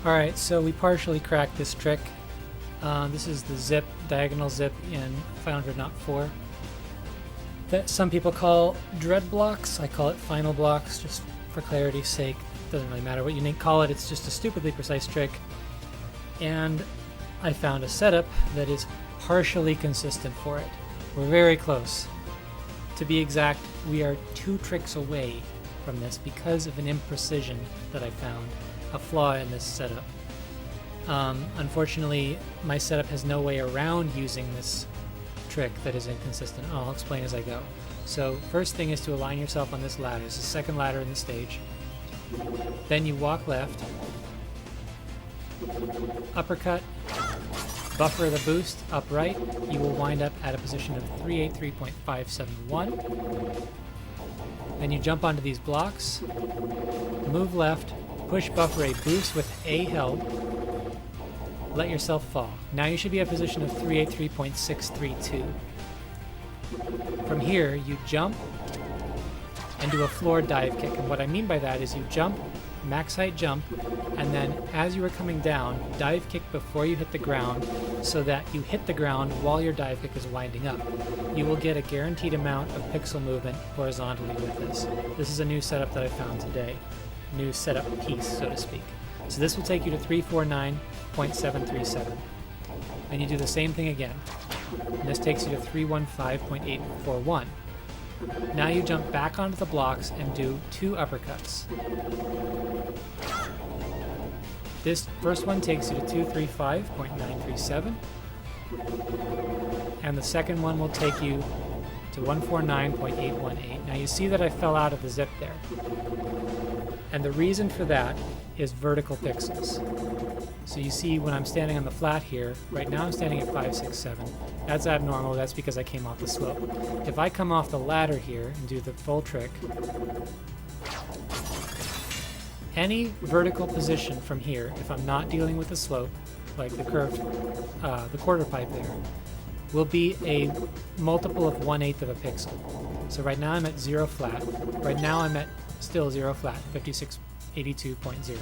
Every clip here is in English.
Alright, so we partially cracked this trick. This is the zip, diagonal zip in Final Not 4. That some people call dread blocks. I call it final blocks, just for clarity's sake. Doesn't really matter what you call it, it's just a stupidly precise trick. And I found a setup that is partially consistent for it. We're very close. To be exact, we are 2 tricks away from this because of an imprecision that I found, a flaw in this setup. Unfortunately, my setup has no way around using this trick that is inconsistent. I'll explain as I go. So first thing is to align yourself on this ladder. It's the second ladder in the stage. Then you walk left, uppercut, buffer the boost, upright. You will wind up at a position of 383.571. Then you jump onto these blocks, move left, push buffer a boost with A held, let yourself fall. Now you should be at a position of 383.632. From here, you jump and do a floor dive kick. And what I mean by that is you jump, max height jump, and then as you are coming down, dive kick before you hit the ground so that you hit the ground while your dive kick is winding up. You will get a guaranteed amount of pixel movement horizontally with this. This is a new setup that I found today. New setup piece, so to speak. So this will take you to 349.737. And you do the same thing again. And this takes you to 315.841. Now you jump back onto the blocks and do 2 uppercuts. This first one takes you to 235.937. And the second one will take you to 149.818. Now you see that I fell out of the zip there. And the reason for that is vertical pixels. So you see when I'm standing on the flat here, right now I'm standing at 567. That's abnormal, that's because I came off the slope. If I come off the ladder here and do the full trick, any vertical position from here, if I'm not dealing with the slope, like the curved, the quarter pipe there, will be a multiple of 1/8 of a pixel. So right now I'm at 0 flat. Right now I'm at still 0 flat, 5682.0.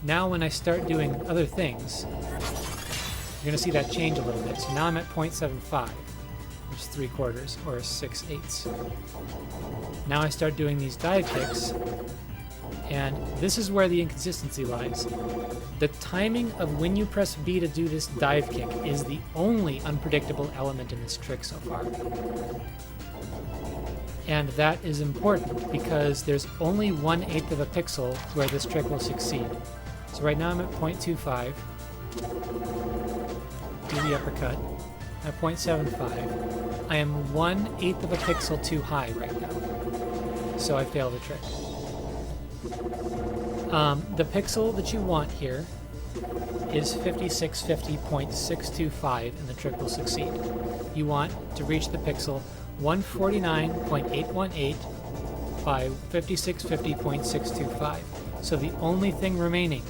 Now when I start doing other things, you're going to see that change a little bit. So now I'm at 0.75, which is 3/4 or 6/8. Now I start doing these dive kicks, and this is where the inconsistency lies. The timing of when you press B to do this dive kick is the only unpredictable element in this trick so far. And that is important because there's only 1/8 of a pixel where this trick will succeed. So right now I'm at 0.25. Do the uppercut. At 0.75. I am 1/8 of a pixel too high right now. So I fail the trick. The pixel that you want here is 5650.625 and the trick will succeed. You want to reach the pixel 149.818 by 5650.625. So the only thing remaining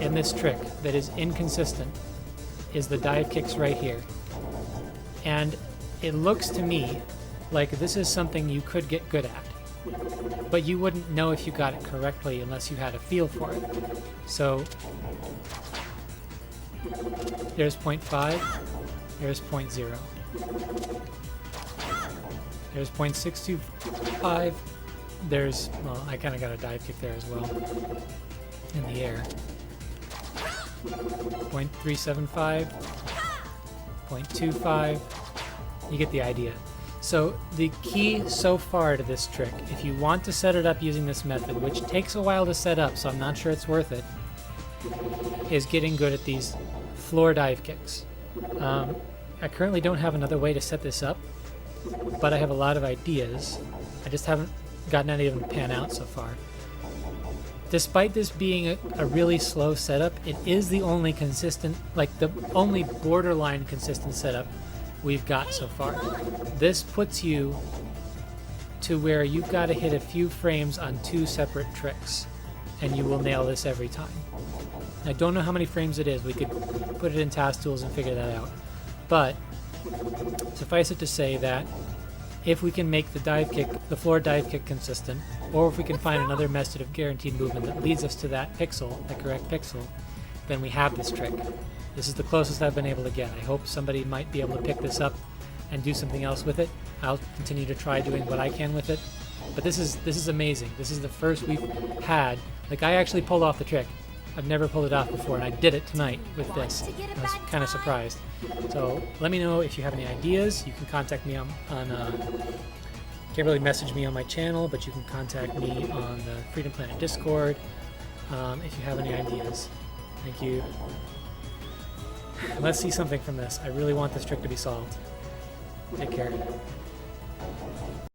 in this trick that is inconsistent is the dive kicks right here. And it looks to me like this is something you could get good at, but you wouldn't know if you got it correctly unless you had a feel for it. So there's 0.5, there's 0.0. There's 0.625. There's, well, I kind of got a dive kick there as well in the air. 0.375, 0.25. You get the idea. So the key so far to this trick, if you want to set it up using this method, which takes a while to set up, so I'm not sure it's worth it, is getting good at these floor dive kicks. I currently don't have another way to set this up, but I have a lot of ideas. I just haven't gotten any of them to pan out so far. Despite this being a really slow setup, it is the only consistent, like the only borderline consistent setup we've got so far. This puts you to where you've got to hit a few frames on 2 separate tricks, and you will nail this every time. I don't know how many frames it is. We could put it in task tools and figure that out. But suffice it to say that if we can make the floor dive kick consistent, or if we can find another method of guaranteed movement that leads us to that pixel, the correct pixel, then we have this trick. This is the closest I've been able to get. I hope somebody might be able to pick this up and do something else with it. I'll continue to try doing what I can with it. But this is amazing. This is the first we've had. Like, I actually pulled off the trick. I've never pulled it off before, and I did it tonight with this. I was kind of surprised. So let me know if you have any ideas. You can contact me on can't really message me on my channel, but you can contact me on the Freedom Planet Discord if you have any ideas. Thank you. Let's see something from this. I really want this trick to be solved. Take care.